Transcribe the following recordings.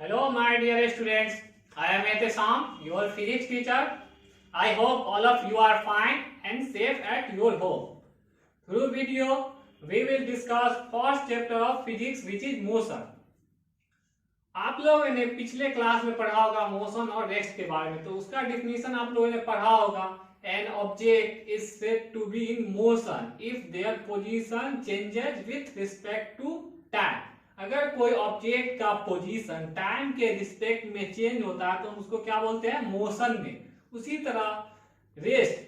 Hello, my dear students. I am Ehtesam, your physics teacher. I hope all of you are fine and safe at your home. Through video, we will discuss first chapter of physics, which is motion. आप लोगों ने पिछले class में पढ़ा होगा motion और rest के बारे में, तो उसका डिफिनीशन आप लोगों ने पढ़ा होगा. An object is said to be in motion if their position changes with respect to time. अगर कोई ऑब्जेक्ट का पोजीशन टाइम के रिस्पेक्ट में चेंज होता है तो हम उसको क्या बोलते हैं, मोशन में. उसी तरह रेस्ट,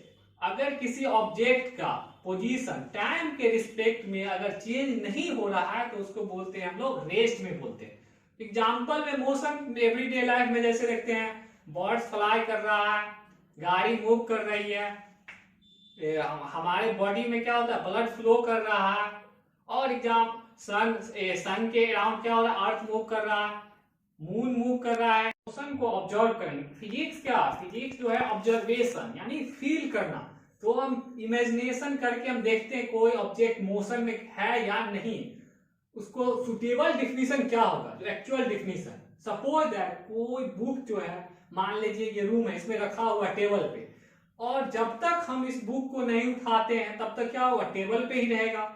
अगर किसी ऑब्जेक्ट का पोजीशन टाइम के रिस्पेक्ट में अगर चेंज नहीं हो रहा है तो उसको बोलते हैं हम लोग रेस्ट में बोलते हैं. एग्जाम्पल में मोशन एवरीडे लाइफ में जैसे देखते हैं, बर्ड्स फ्लाई कर रहा है, गाड़ी मूव कर रही है, हमारे बॉडी में क्या होता है, ब्लड फ्लो कर रहा है. और एग्जाम सन के अराउंड क्या हो रहा है, अर्थ मूव कर रहा है, मून मूव कर रहा है. मोशन को ऑब्जर्व करेंगे. फिजिक्स क्या, फिजिक्स जो है ऑब्जर्वेशन यानी फील करना. तो हम इमेजिनेशन करके हम देखते हैं कोई ऑब्जेक्ट मोशन में है या नहीं. उसको सुटेबल डिफिनीशन क्या होगा, जो एक्चुअल डिफिनीशन. सपोज दैट कोई बुक जो है, मान लीजिए ये रूम है, इसमें रखा हुआ टेबल पे, और जब तक हम इस बुक को नहीं उठाते हैं तब तक क्या होगा, टेबल पे ही रहेगा.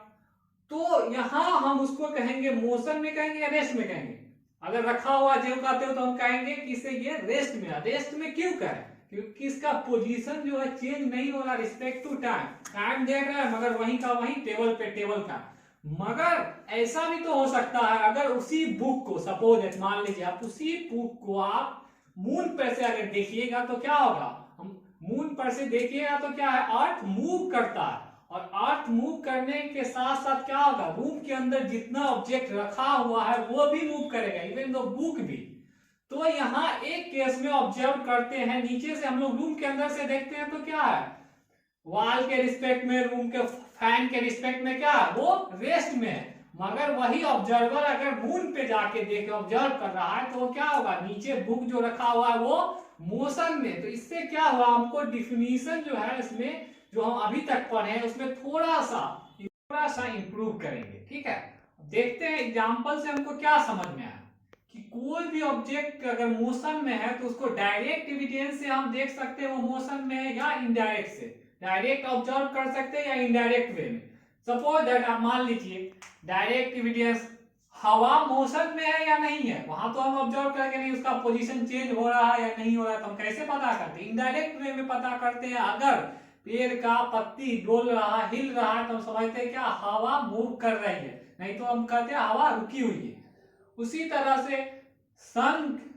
तो यहां हम उसको कहेंगे मोशन में कहेंगे या रेस्ट में कहेंगे. अगर रखा हुआ जो कहते हो तो हम कहेंगे कि इसे ये रेस्ट में. रेस्ट में क्यों कहें, क्योंकि इसका पोजीशन जो है चेंज नहीं हो रहा रिस्पेक्ट टू टाइम. टाइम देख रहा है मगर वहीं का वहीं, टेबल पे टेबल का. मगर ऐसा भी तो हो सकता है, अगर उसी बुक को सपोज मान लीजिए आप उसी बुक को आप मून पर से अगर देखिएगा तो क्या होगा, हम मून पर से देखिएगा तो क्या है, अर्थ मूव करता है. और अर्थ मूव करने के साथ साथ क्या होगा, रूम के अंदर जितना ऑब्जेक्ट रखा हुआ है वो भी मूव करेगा, इवन दो बुक भी. तो यहाँ एक केस में ऑब्जर्व करते हैं, नीचे से हम लोग रूम के अंदर से देखते हैं तो क्या है, वॉल के रिस्पेक्ट में, रूम के फैन के रिस्पेक्ट में क्या है, वो रेस्ट में है. मगर वही ऑब्जर्वर अगर मून पे जाके देख ऑब्जर्व कर रहा है तो क्या होगा, नीचे बुक जो रखा हुआ है वो मोशन में. तो इससे क्या हुआ, हमको डिफिनीशन जो है इसमें जो हम अभी तक पढ़े हैं उसमें थोड़ा सा इंप्रूव करेंगे. ठीक है, देखते हैं एग्जांपल से हमको क्या समझ में आया कि कोई भी ऑब्जेक्ट अगर मोशन में है तो उसको डायरेक्ट एविडेंस से हम देख सकते हैं वो मोशन में है या इनडायरेक्ट से. डायरेक्ट ऑब्जर्व कर सकते हैं या इनडायरेक्ट वे में. सपोज दैट आप मान लीजिए डायरेक्ट एविडेंस, हवा मोशन में है या नहीं है, वहां तो हम ऑब्जर्व करेंगे नहीं उसका पोजीशन चेंज हो रहा है या नहीं हो रहा है. तो हम कैसे पता करते हैं, इनडायरेक्ट वे में पता करते हैं. अगर पेड़ का पत्ती डोल रहा है, हिल रहा है, तो हम समझते हैं क्या, हवा मूव कर रही है, नहीं तो हम कहते हैं हवा रुकी हुई है. उसी तरह से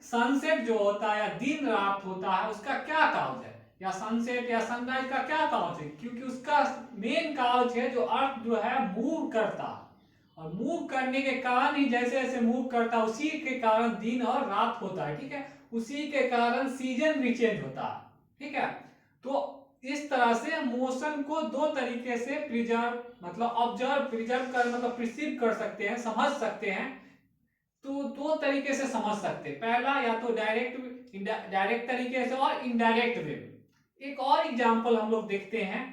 सनसेट जो होता है या दिन रात होता है उसका क्या काउज है, या सनसेट या सनराइज का क्या काउज है, क्योंकि उसका मेन काउज है जो अर्थ जो है मूव करता है. और मूव करने के कारण ही जैसे जैसे मूव करता है उसी के कारण दिन और रात होता है. ठीक है, उसी के कारण सीजन भी चेंज होता है. ठीक है, तो इस तरह से मोशन को दो तरीके से प्रिजर्व मतलब ऑब्जर्व, प्रिजर्व कर मतलब प्रिसीव कर सकते हैं, समझ सकते हैं. तो दो तरीके से समझ सकते हैं, पहला या तो डायरेक्ट तरीके से और इनडायरेक्ट वे. एक और एग्जांपल हम लोग देखते हैं,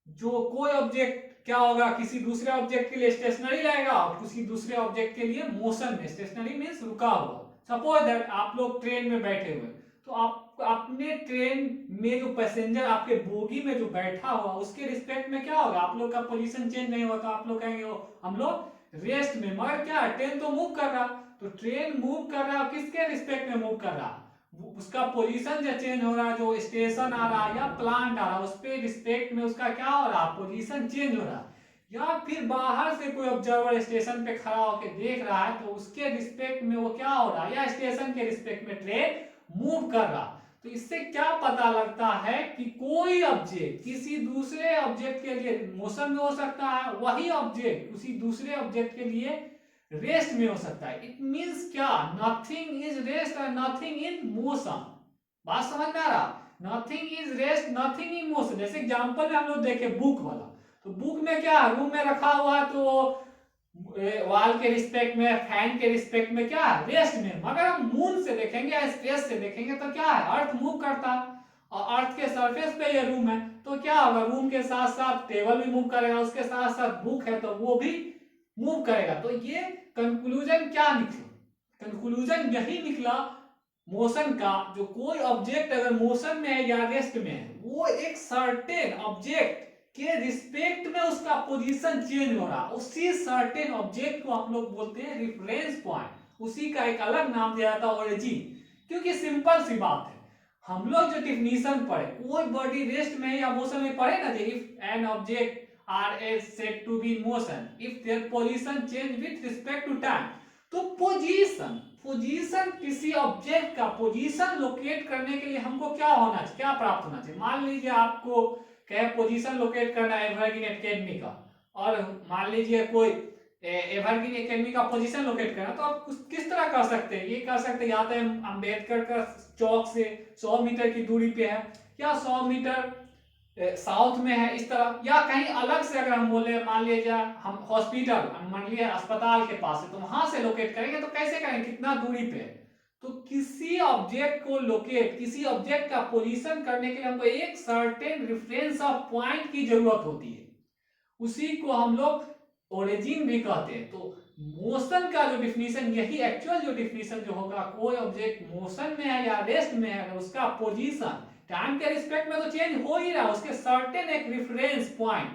जो कोई ऑब्जेक्ट क्या होगा, किसी दूसरे ऑब्जेक्ट के लिए स्टेशनरी रहेगा और किसी दूसरे ऑब्जेक्ट के लिए मोशन में. स्टेशनरी मींस रुका हुआ. सपोज दैट आप लोग ट्रेन में बैठे हुए, तो आप अपने ट्रेन में जो पैसेंजर आपके बोगी में जो बैठा हुआ उसके रिस्पेक्ट में क्या होगा, आप लोग का पोजीशन चेंज नहीं होता, आप लोग कहेंगे हम लोग रेस्ट में. मगर क्या है, ट्रेन तो मूव कर रहा. तो ट्रेन मूव कर रहा, किसके रिस्पेक्ट में मूव कर रहा, उसका पोजीशन जो चेंज हो रहा है, जो स्टेशन आ रहा है या प्लांट आ रहा है उसके रिस्पेक्ट में उसका क्या हो रहा, पोजीशन चेंज हो रहा. या फिर बाहर से कोई ऑब्जर्वर स्टेशन पे खड़ा होकर देख रहा है तो उसके रिस्पेक्ट में वो क्या हो रहा है, या स्टेशन के रिस्पेक्ट में ट्रेन मूव कर रहा. तो इससे क्या पता लगता है कि कोई ऑब्जेक्ट किसी दूसरे ऑब्जेक्ट के लिए मोशन में हो सकता है, वही ऑब्जेक्ट उसी दूसरे ऑब्जेक्ट के लिए रेस्ट में हो सकता है. इट मींस क्या, नथिंग इज रेस्ट और नथिंग इन मोशन. बात समझ में आ रहा, nothing is rest nothing in motion. जैसे एग्जांपल में हम लोग देखे बुक वाला, तो बुक में क्या रूम में रखा हुआ है तो वॉल के रिस्पेक्ट में, फैन के रिस्पेक्ट में क्या है, रेस्ट में. मगर हम मून से देखेंगे या स्पेस से देखेंगे तो क्या है, अर्थ मूव करता है और अर्थ के सरफेस पे ये रूम है. तो क्या होगा, रूम के साथ साथ टेबल भी मूव करेगा, उसके साथ साथ बुक है तो वो भी मूव करेगा. तो ये कंक्लूजन क्या निकला, कंक्लूजन यही निकला मोशन का, जो कोई ऑब्जेक्ट अगर मोशन में है या रेस्ट में है, वो एक सर्टेन ऑब्जेक्ट के रिस्पेक्ट में उसका पोजीशन चेंज हो रहा, उसी सर्टेन ऑब्जेक्ट को हम लोग बोलते हैं रेफरेंस पॉइंट, उसी का एक अलग नाम दिया जाता है ओरिजिन। क्योंकि सिंपल सी बात है, हम लोग जो डिफिनीशन पढ़े, कोई बॉडी रेस्ट में या मोशन में पढ़े ना, if an object are said to be in motion if their position change with respect to time. तो पोजीशन किसी ऑब्जेक्ट का पोजीशन लोकेट करने के लिए हमको क्या होना चाहिए, क्या प्राप्त होना चाहिए। मान लीजिए आपको कहे पोजीशन लोकेट करना है एवरग्रीन एकेडमी का, और मान लीजिए कोई एवरग्रीन एकेडमी का पोजीशन लोकेट करना, तो आप किस तरह कर सकते हैं, ये कर सकते हैं या तो अम्बेडकर का चौक से 100 मीटर की दूरी पे है, या 100 मीटर साउथ में है इस तरह, या कहीं अलग से अगर हम बोले, मान लीजिए हम हॉस्पिटल, मान लीजिए अस्पताल के पास है, तो वहां से लोकेट करेंगे, तो कैसे करेंगे, कितना दूरी पे है। तो किसी ऑब्जेक्ट को लोकेट, किसी ऑब्जेक्ट का पोजीशन करने के लिए हमको एक सर्टेन रेफरेंस ऑफ पॉइंट की जरूरत होती है, उसी को हम लोग ओरिजिन भी कहते हैं। तो मोशन का जो डिफिनीशन, यही एक्चुअल जो डिफिनीशन जो होगा, कोई ऑब्जेक्ट मोशन में है या रेस्ट में है, उसका पोजीशन टाइम के रिस्पेक्ट में तो चेंज हो ही रहा, उसके सर्टेन एक रेफरेंस पॉइंट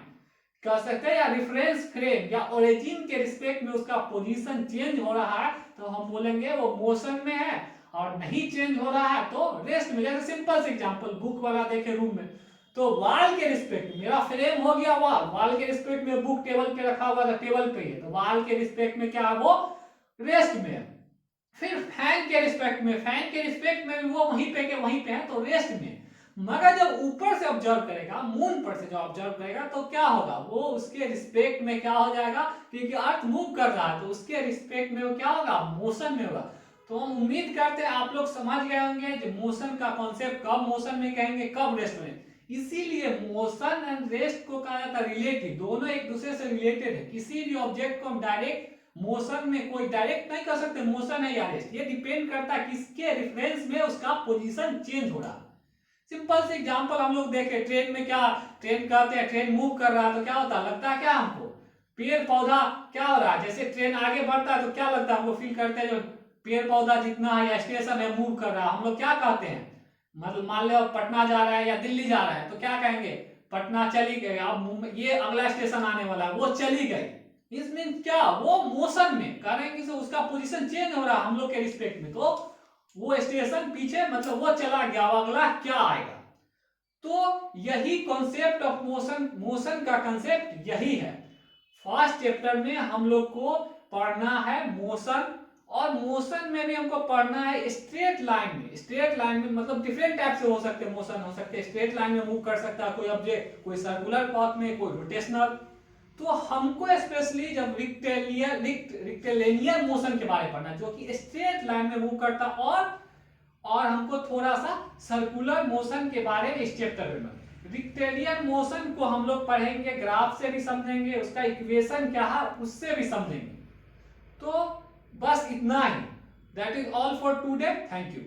कह सकते हैं, या रेफरेंस फ्रेम या ओरिजिन के रिस्पेक्ट में उसका पोजीशन चेंज हो रहा है, तो हम बोलेंगे वो मोशन में है। और नहीं चेंज हो रहा है तो रेस्ट में। जैसे सिंपल से एग्जांपल बुक वाला देखे रूम में, तो वॉल के रिस्पेक्ट मेरा फ्रेम हो गया वॉल के रिस्पेक्ट में बुक टेबल पे रखा हुआ था, टेबल पे है, तो वॉल के रिस्पेक्ट में क्या है, वो रेस्ट में है। फिर फैन के रिस्पेक्ट में वो वहीं पे के वहीं पे है, तो रेस्ट में। मगर जब ऊपर से ऑब्जर्व करेगा, मून पर से जो ऑब्जर्व करेगा, तो क्या होगा, वो उसके रिस्पेक्ट में क्या हो जाएगा, क्योंकि अर्थ मूव कर रहा है, तो उसके रिस्पेक्ट में वो क्या होगा, मोशन में होगा। तो हम उम्मीद करते हैं आप लोग समझ गए होंगे कि मोशन का कॉन्सेप्ट, कब मोशन में कहेंगे, कब रेस्ट में। इसीलिए मोशन एंड रेस्ट को कहा जाता है रिलेटिव, दोनों एक दूसरे से रिलेटेड है। किसी भी ऑब्जेक्ट को हम डायरेक्ट मोशन में कोई डायरेक्ट नहीं कर सकते, मोशन है या रेस्ट, ये डिपेंड करता है किसके रेफरेंस में उसका पोजीशन चेंज हो रहा है। सिंपल से एग्जांपल हम लोग देखें, ट्रेन में क्या, ट्रेन कहते हैं ट्रेन मूव कर रहा है, तो क्या होता है, लगता है क्या हमको, पेड़ पौधा क्या हो रहा है, जैसे ट्रेन आगे बढ़ता है तो क्या लगता है हमको, फील करते हैं जो पेड़ पौधा जितना है या स्टेशन है मूव कर रहा है, हम लोग क्या कहते हैं, मतलब मान लो पटना जा रहा है या दिल्ली जा रहा है, तो क्या कहेंगे, पटना चली गई, अब ये अगला स्टेशन आने वाला है, वो चली गई। इस मीन क्या, वो मोशन में करेंगे, तो उसका पोजीशन चेंज हो रहा है हम लोग के रिस्पेक्ट में, तो वो स्टेशन पीछे, मतलब वो चला गया, अगला क्या आएगा। तो यही कॉन्सेप्ट ऑफ मोशन का कॉन्सेप्ट यही है। फर्स्ट चैप्टर में हम लोग को पढ़ना है मोशन, और मोशन में भी हमको पढ़ना है स्ट्रेट लाइन में। स्ट्रेट लाइन में मतलब डिफरेंट टाइप से हो सकते हैं, मोशन हो सकते हैं स्ट्रेट लाइन में मूव कर सकता है कोई ऑब्जेक्ट, कोई सर्कुलर पाथ में, कोई रोटेशनल। तो हमको स्पेशली जब रिक्टेलिनियर मोशन के बारे में पढ़ना, जो कि स्ट्रेट लाइन में मूव करता, और हमको थोड़ा सा सर्कुलर मोशन के बारे में इस चैप्टर में। रिक्टेलिनियर मोशन को हम लोग पढ़ेंगे, ग्राफ से भी समझेंगे, उसका इक्वेशन क्या है उससे भी समझेंगे। तो बस इतना ही। That is all for today. Thank you.